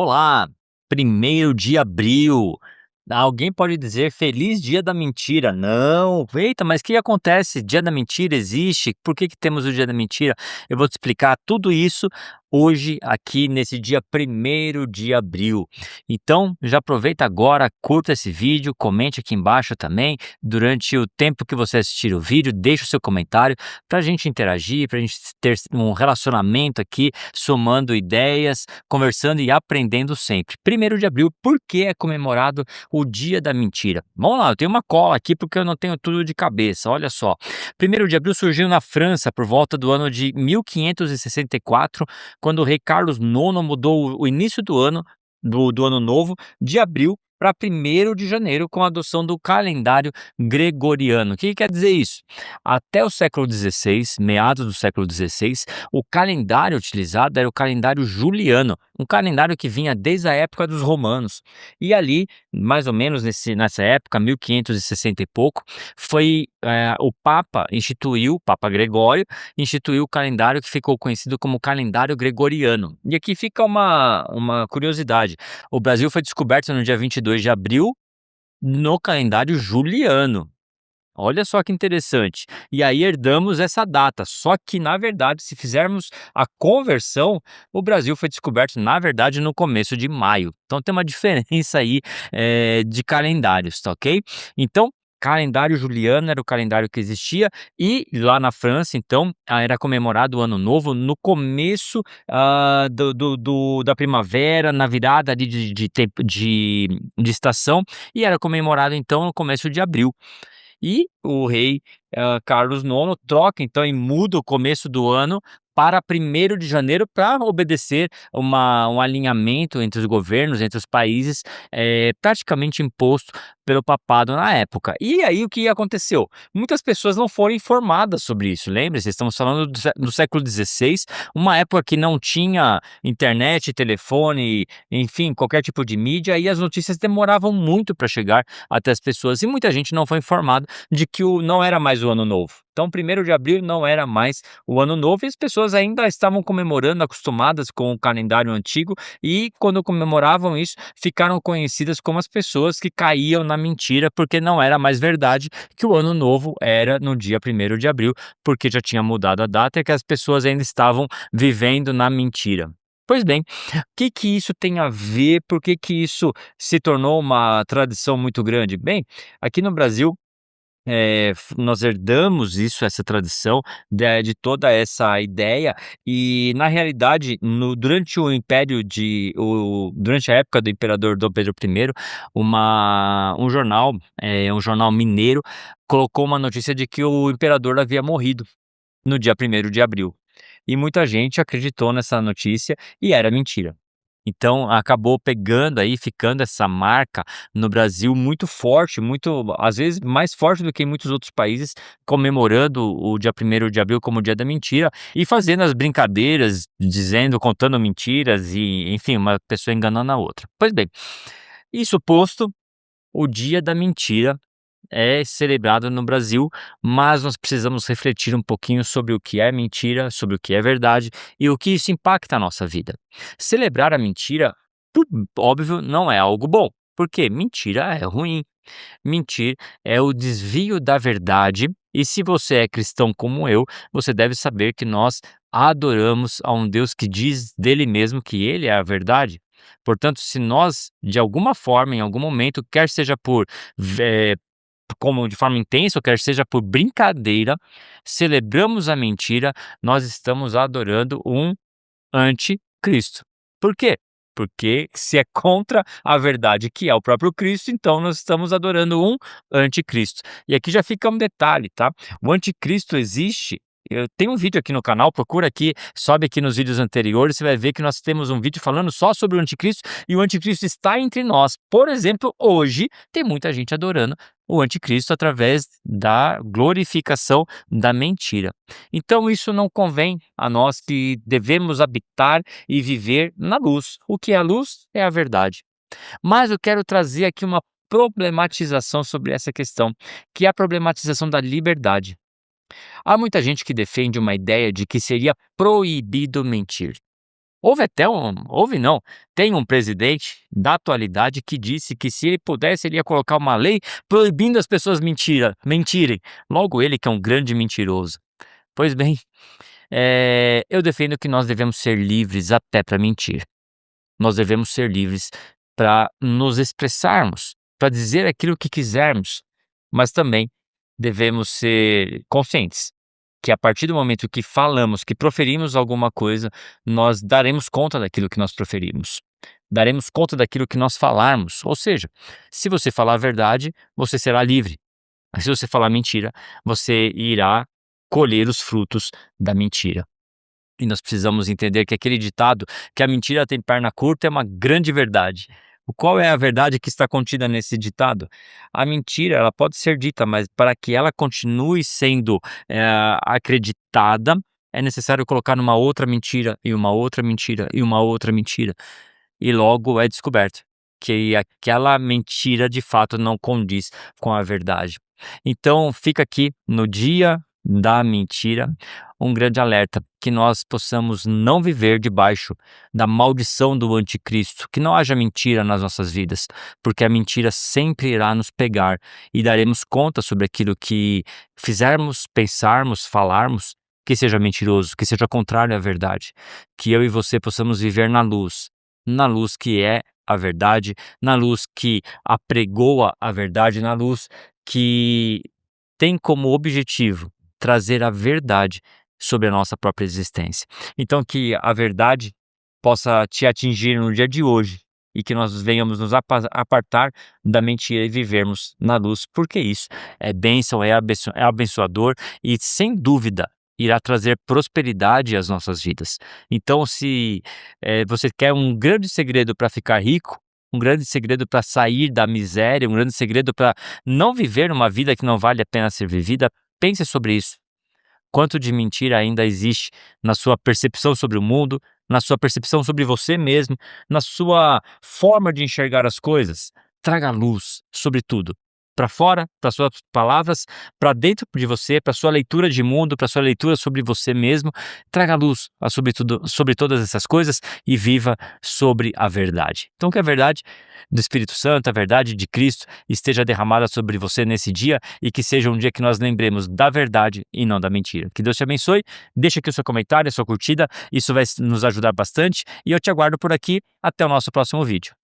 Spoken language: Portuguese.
Olá, 1º de abril. Alguém pode dizer feliz dia da mentira. Não, eita, mas o que acontece? Dia da mentira existe? Por que temos o dia da mentira? Eu vou te explicar tudo isso hoje, aqui nesse dia 1º de abril. Então, já aproveita agora, curta esse vídeo, comente aqui embaixo também. Durante o tempo que você assistir o vídeo, deixa o seu comentário para a gente interagir, para a gente ter um relacionamento aqui, somando ideias, conversando e aprendendo sempre. 1º de abril, por que é comemorado o dia da mentira? Vamos lá, eu tenho uma cola aqui porque eu não tenho tudo de cabeça, olha só. 1º de abril surgiu na França por volta do ano de 1564, quando o rei Carlos IX mudou o início do ano, do ano novo, de abril para 1º de janeiro, com a adoção do calendário gregoriano. O que quer dizer isso? Até o século XVI, meados do século XVI, o calendário utilizado era o calendário juliano, um calendário que vinha desde a época dos romanos. E ali, mais ou menos nessa época, 1560 e pouco, foi o Papa Gregório, instituiu o calendário que ficou conhecido como calendário gregoriano. E aqui fica uma curiosidade: o Brasil foi descoberto no dia 22 de abril no calendário juliano. Olha só que interessante. E aí herdamos essa data. Só que, na verdade, se fizermos a conversão, o Brasil foi descoberto, na verdade, no começo de maio. Então tem uma diferença aí de calendários, tá ok? Então, calendário juliano era o calendário que existia, e lá na França, então, era comemorado o Ano Novo no começo da primavera, na virada ali de estação, e era comemorado então no começo de abril. E o rei, Carlos IX troca então e muda o começo do ano para 1º de janeiro, para obedecer um alinhamento entre os governos, entre os países, praticamente imposto pelo papado na época. E aí o que aconteceu? Muitas pessoas não foram informadas sobre isso. Lembre-se, estamos falando do século XVI, uma época que não tinha internet, telefone, enfim, qualquer tipo de mídia, e as notícias demoravam muito para chegar até as pessoas, e muita gente não foi informada de que não era mais o ano novo. Então, 1º de abril não era mais o ano novo, e as pessoas ainda estavam comemorando, acostumadas com o calendário antigo, e quando comemoravam isso, ficaram conhecidas como as pessoas que caíam na mentira, porque não era mais verdade que o ano novo era no dia 1º de abril, porque já tinha mudado a data e que as pessoas ainda estavam vivendo na mentira. Pois bem, o que isso tem a ver? Por que isso se tornou uma tradição muito grande? Bem, aqui no Brasil, nós herdamos essa tradição de toda essa ideia, e na realidade, durante a época do imperador Dom Pedro I, um jornal mineiro, colocou uma notícia de que o imperador havia morrido no dia 1º de abril. E muita gente acreditou nessa notícia, e era mentira. Então acabou pegando aí, ficando essa marca no Brasil muito forte, muito, às vezes mais forte do que em muitos outros países, comemorando o dia 1º de abril como o dia da mentira, e fazendo as brincadeiras, contando mentiras e, enfim, uma pessoa enganando a outra. Pois bem, isso posto, o dia da mentira é celebrado no Brasil, mas nós precisamos refletir um pouquinho sobre o que é mentira, sobre o que é verdade e o que isso impacta a nossa vida. Celebrar a mentira, por óbvio, não é algo bom, porque mentira é ruim. Mentir é o desvio da verdade, e se você é cristão como eu, você deve saber que nós adoramos a um Deus que diz dele mesmo que ele é a verdade. Portanto, se nós, de alguma forma, em algum momento, quer seja como de forma intensa, ou quer seja por brincadeira, celebramos a mentira, nós estamos adorando um anticristo. Por quê? Porque se é contra a verdade, que é o próprio Cristo, então nós estamos adorando um anticristo. E aqui já fica um detalhe, tá? O anticristo existe. Eu tenho um vídeo aqui no canal, procura aqui, sobe aqui nos vídeos anteriores, você vai ver que nós temos um vídeo falando só sobre o anticristo, e o anticristo está entre nós. Por exemplo, hoje tem muita gente adorando o anticristo através da glorificação da mentira. Então isso não convém a nós, que devemos habitar e viver na luz. O que é a luz? É a verdade. Mas eu quero trazer aqui uma problematização sobre essa questão, que é a problematização da liberdade. Há muita gente que defende uma ideia de que seria proibido mentir. Houve não, tem um presidente da atualidade que disse que se ele pudesse ele ia colocar uma lei proibindo as pessoas mentirem, logo ele que é um grande mentiroso. Pois bem, eu defendo que nós devemos ser livres até para mentir. Nós devemos ser livres para nos expressarmos, para dizer aquilo que quisermos, mas também devemos ser conscientes que a partir do momento que falamos, que proferimos alguma coisa, nós daremos conta daquilo que nós proferimos. Daremos conta daquilo que nós falarmos. Ou seja, se você falar a verdade, você será livre. Mas se você falar mentira, você irá colher os frutos da mentira. E nós precisamos entender que aquele ditado que a mentira tem perna curta é uma grande verdade. Qual é a verdade que está contida nesse ditado? A mentira, ela pode ser dita, mas para que ela continue sendo acreditada, é necessário colocar uma outra mentira, e uma outra mentira, e uma outra mentira. E logo é descoberto que aquela mentira de fato não condiz com a verdade. Então fica aqui no dia da mentira um grande alerta, que nós possamos não viver debaixo da maldição do anticristo, que não haja mentira nas nossas vidas, porque a mentira sempre irá nos pegar e daremos conta sobre aquilo que fizermos, pensarmos, falarmos, que seja mentiroso, que seja contrário à verdade, que eu e você possamos viver na luz que é a verdade, na luz que apregoa a verdade, na luz que tem como objetivo trazer a verdade sobre a nossa própria existência. Então que a verdade possa te atingir no dia de hoje e que nós venhamos nos apartar da mentira e vivermos na luz, porque isso é bênção, é abençoador e sem dúvida irá trazer prosperidade às nossas vidas. Então se você quer um grande segredo para ficar rico, um grande segredo para sair da miséria, um grande segredo para não viver uma vida que não vale a pena ser vivida, pense sobre isso. Quanto de mentira ainda existe na sua percepção sobre o mundo, na sua percepção sobre você mesmo, na sua forma de enxergar as coisas? Traga luz sobre tudo. Para fora, para suas palavras, para dentro de você, para sua leitura de mundo, para sua leitura sobre você mesmo. Traga luz sobre todas essas coisas e viva sobre a verdade. Então que a verdade do Espírito Santo, a verdade de Cristo esteja derramada sobre você nesse dia e que seja um dia que nós lembremos da verdade e não da mentira. Que Deus te abençoe, deixa aqui o seu comentário, a sua curtida, isso vai nos ajudar bastante e eu te aguardo por aqui, até o nosso próximo vídeo.